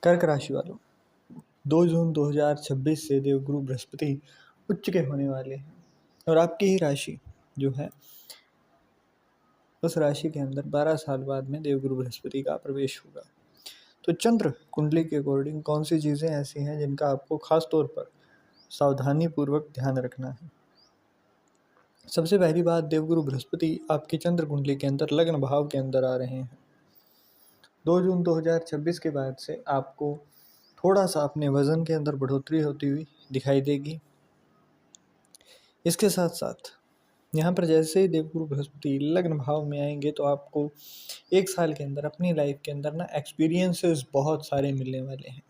कर्क राशि वालों, 2 जून 2026 से देवगुरु बृहस्पति उच्च के होने वाले हैं और आपकी ही राशि जो है उस राशि के अंदर 12 साल बाद में देवगुरु बृहस्पति का प्रवेश होगा। तो चंद्र कुंडली के अकॉर्डिंग कौन सी चीज़ें ऐसी हैं जिनका आपको खास तौर पर सावधानी पूर्वक ध्यान रखना है। सबसे पहली बात, देवगुरु बृहस्पति आपकी चंद्र कुंडली के अंदर लग्न भाव के अंदर आ रहे हैं। 2 जून 2026 के बाद से आपको थोड़ा सा अपने वज़न के अंदर बढ़ोतरी होती हुई दिखाई देगी। इसके साथ साथ यहाँ पर जैसे ही देवगुरु बृहस्पति लग्न भाव में आएंगे तो आपको 1 साल के अंदर अपनी लाइफ के अंदर ना एक्सपीरियंसेस बहुत सारे मिलने वाले हैं,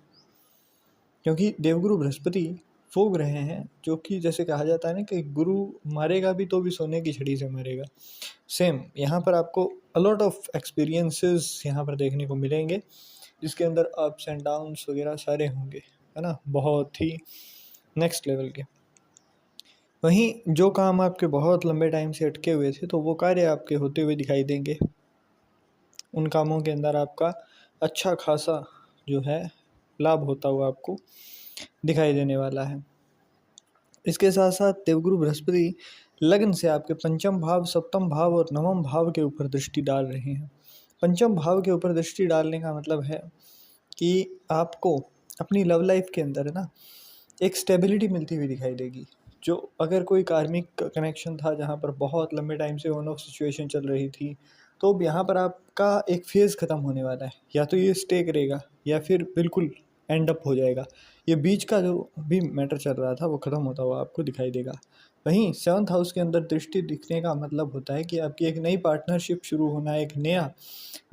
क्योंकि देवगुरु बृहस्पति वो ग्रह हैं जो कि जैसे कहा जाता है ना कि गुरु मारेगा भी तो भी सोने की छड़ी से मारेगा। सेम यहाँ पर आपको अलॉट ऑफ एक्सपीरियंसेस यहाँ पर देखने को मिलेंगे, जिसके अंदर अप्स एंड डाउन्स वगैरह सारे होंगे, है ना, बहुत ही नेक्स्ट लेवल के। वहीं जो काम आपके बहुत लंबे टाइम से अटके हुए थे तो वो कार्य आपके होते हुए दिखाई देंगे। उन कामों के अंदर आपका अच्छा खासा जो है लाभ होता हुआ आपको दिखाई देने वाला है। इसके साथ साथ देवगुरु बृहस्पति लग्न से आपके पंचम भाव, सप्तम भाव और नवम भाव के ऊपर दृष्टि डाल रहे हैं। पंचम भाव के ऊपर दृष्टि डालने का मतलब है कि आपको अपनी लव लाइफ के अंदर ना एक स्टेबिलिटी मिलती हुई दिखाई देगी। जो अगर कोई कार्मिक कनेक्शन था जहाँ पर बहुत लंबे टाइम से ऑन ऑफ सिचुएशन चल रही थी, तो अब यहाँ पर आपका एक फेज़ ख़त्म होने वाला है। या तो ये स्टे करेगा या फिर बिल्कुल एंड अप हो जाएगा। ये बीच का जो भी मैटर चल रहा था वो ख़त्म होता हुआ आपको दिखाई देगा। वहीं 7th हाउस के अंदर दृष्टि दिखने का मतलब होता है कि आपकी एक नई पार्टनरशिप शुरू होना, एक नया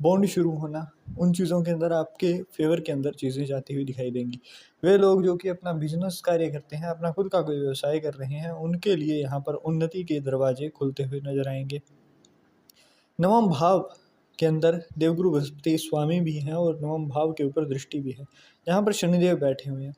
बॉन्ड शुरू होना, उन चीज़ों के अंदर आपके फेवर के अंदर चीज़ें जाती हुई दिखाई देंगी। वे लोग जो कि अपना बिजनेस कार्य करते हैं, अपना खुद का कोई व्यवसाय कर रहे हैं, उनके लिए यहाँ पर उन्नति के दरवाजे खुलते हुए नजर आएंगे। नवम भाव के अंदर देवगुरु बृहस्पति स्वामी भी हैं और नवम भाव के ऊपर दृष्टि भी है, जहाँ पर शनिदेव बैठे हुए हैं।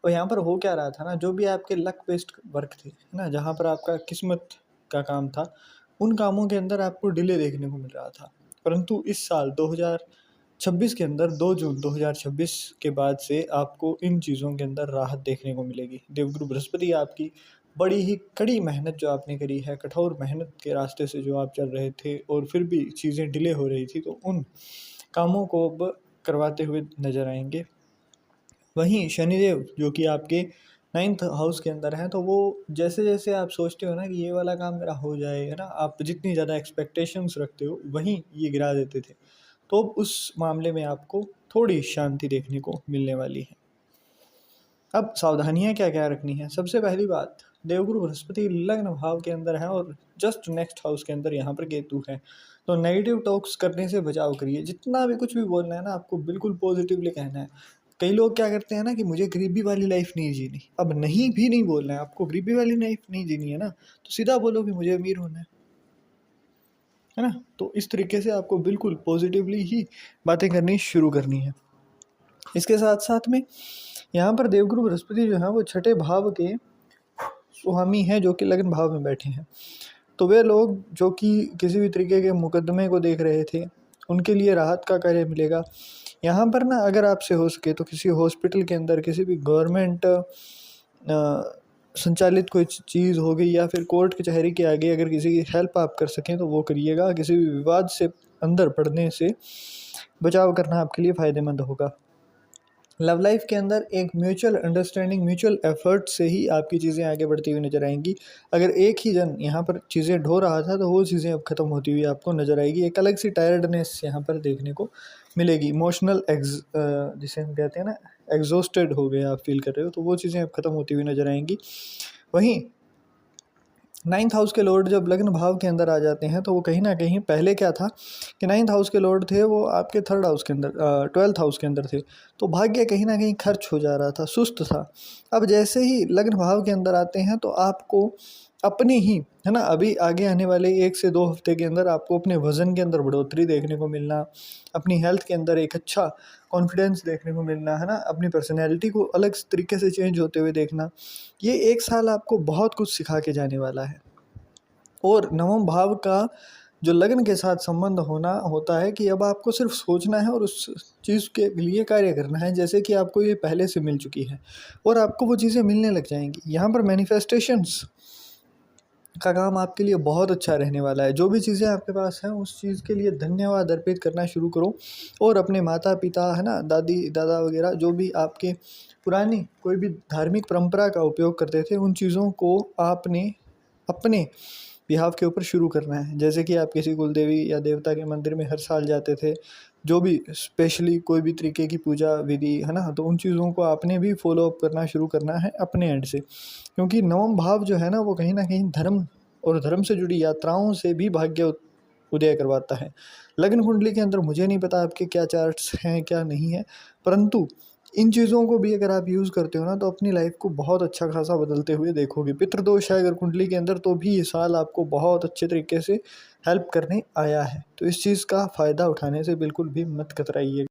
और यहाँ पर हो क्या रहा था ना, जो भी आपके लक बेस्ड वर्क थे, है ना, जहाँ पर आपका किस्मत का काम था, उन कामों के अंदर आपको डिले देखने को मिल रहा था। परंतु इस साल 2026 के अंदर 2 जून 2026 के बाद से आपको इन चीज़ों के अंदर राहत देखने को मिलेगी। देवगुरु बृहस्पति आपकी बड़ी ही कड़ी मेहनत जो आपने करी है, कठोर मेहनत के रास्ते से जो आप चल रहे थे और फिर भी चीज़ें डिले हो रही थी, तो उन कामों को अब करवाते हुए नजर आएंगे। वहीं शनिदेव जो कि आपके 9th हाउस के अंदर हैं, तो वो जैसे जैसे आप सोचते हो ना कि ये वाला काम मेरा हो जाएगा ना, आप जितनी ज़्यादा एक्सपेक्टेशंस रखते हो वहीं ये गिरा देते थे। तो उस मामले में आपको थोड़ी शांति देखने को मिलने वाली है। अब सावधानियां क्या क्या रखनी है। सबसे पहली बात, देवगुरु बृहस्पति लग्न भाव के अंदर है और जस्ट नेक्स्ट हाउस के अंदर यहाँ पर केतु है। तो नेगेटिव टॉक्स करने से बचाव करिए। जितना भी कुछ भी बोलना है ना, आपको बिल्कुल पॉजिटिवली कहना है। कई लोग क्या करते हैं ना कि मुझे गरीबी वाली लाइफ नहीं जीनी। अब नहीं भी नहीं बोलना है आपको, गरीबी वाली लाइफ नहीं जीनी है ना, तो सीधा बोलो कि मुझे अमीर होना है ना। तो इस तरीके से आपको बिल्कुल पॉजिटिवली ही बातें करनी शुरू करनी है। इसके साथ साथ में यहाँ पर देवगुरु बृहस्पति जो है वो 6ठे भाव के स्वामी हैं, जो कि लग्न भाव में बैठे हैं। तो वे लोग जो कि किसी भी तरीके के मुकदमे को देख रहे थे, उनके लिए राहत का कार्य मिलेगा। यहाँ पर ना अगर आपसे हो सके तो किसी हॉस्पिटल के अंदर, किसी भी गवर्नमेंट संचालित कोई चीज़ हो गई या फिर कोर्ट कचहरी के आगे अगर किसी की हेल्प आप कर सकें तो वो करिएगा। किसी भी विवाद से अंदर पड़ने से बचाव करना आपके लिए फ़ायदेमंद होगा। लव लाइफ के अंदर एक म्यूचुअल अंडरस्टैंडिंग, म्यूचुअल एफर्ट से ही आपकी चीज़ें आगे बढ़ती हुई नजर आएंगी। अगर एक ही जन यहाँ पर चीज़ें ढो रहा था तो वो चीज़ें अब ख़त्म होती हुई आपको नज़र आएगी। एक अलग सी टायर्डनेस यहाँ पर देखने को मिलेगी। इमोशनल जिसे हम कहते हैं ना, एग्जॉस्टेड हो गए आप फील कर रहे हो, तो वो चीज़ें अब ख़त्म होती हुई नजर आएंगी। वहीं 9th हाउस के लॉर्ड जब लग्न भाव के अंदर आ जाते हैं तो वो कहीं ना कहीं, पहले क्या था कि 9th हाउस के लॉर्ड थे वो आपके 3rd हाउस के अंदर, 12th हाउस के अंदर थे, तो भाग्य कहीं ना कहीं खर्च हो जा रहा था, सुस्त था। अब जैसे ही लग्न भाव के अंदर आते हैं तो आपको अपने ही, है ना, अभी आगे आने वाले 1 से 2 हफ्ते के अंदर आपको अपने वज़न के अंदर बढ़ोतरी देखने को मिलना, अपनी हेल्थ के अंदर एक अच्छा कॉन्फिडेंस देखने को मिलना, है ना, अपनी पर्सनैलिटी को अलग तरीके से चेंज होते हुए देखना। ये 1 साल आपको बहुत कुछ सिखा के जाने वाला है। और नवम भाव का जो लग्न के साथ संबंध होना होता है कि अब आपको सिर्फ सोचना है और उस चीज़ के लिए कार्य करना है, जैसे कि आपको ये पहले से मिल चुकी है और आपको वो चीज़ें मिलने लग जाएंगी। यहाँ पर मैनिफेस्टेशंस का काम आपके लिए बहुत अच्छा रहने वाला है। जो भी चीज़ें आपके पास हैं उस चीज़ के लिए धन्यवाद अर्पित करना शुरू करो और अपने माता पिता है ना, दादी दादा वगैरह जो भी आपके पुरानी कोई भी धार्मिक परंपरा का उपयोग करते थे, उन चीज़ों को आपने अपने बिहाव के ऊपर शुरू करना है। जैसे कि आप किसी कुल देवी या देवता के मंदिर में हर साल जाते थे, जो भी स्पेशली कोई भी तरीके की पूजा विधि है ना, तो उन चीज़ों को आपने भी फॉलो अप करना शुरू करना है अपने एंड से। क्योंकि नवम भाव जो है ना, वो कहीं ना कहीं धर्म और धर्म से जुड़ी यात्राओं से भी भाग्य उदय करवाता है। लग्न कुंडली के अंदर मुझे नहीं पता आपके क्या चार्ट्स हैं क्या नहीं है, परंतु इन चीज़ों को भी अगर आप यूज़ करते हो ना, तो अपनी लाइफ को बहुत अच्छा खासा बदलते हुए देखोगे। पितृदोष है अगर कुंडली के अंदर, तो भी ये साल आपको बहुत अच्छे तरीके से हेल्प करने आया है। तो इस चीज़ का फ़ायदा उठाने से बिल्कुल भी मत कतराइए।